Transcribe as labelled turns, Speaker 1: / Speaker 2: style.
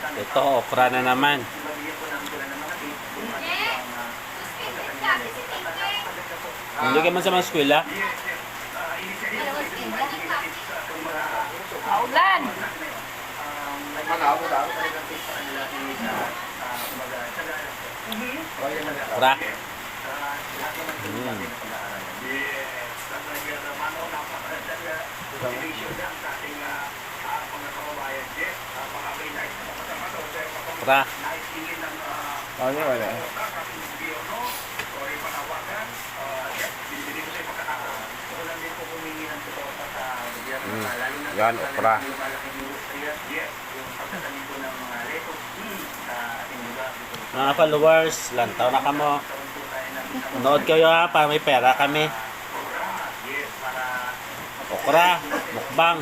Speaker 1: Ito, okra na naman. Hindi ka man sa mga eskwela?
Speaker 2: Aulan!
Speaker 1: Okra. Okra.
Speaker 3: Ano wala?
Speaker 1: Yan, okra. Mga followers, lantaw na kamo. Nood kayo ha, para may pera kami. Okra, mukbang.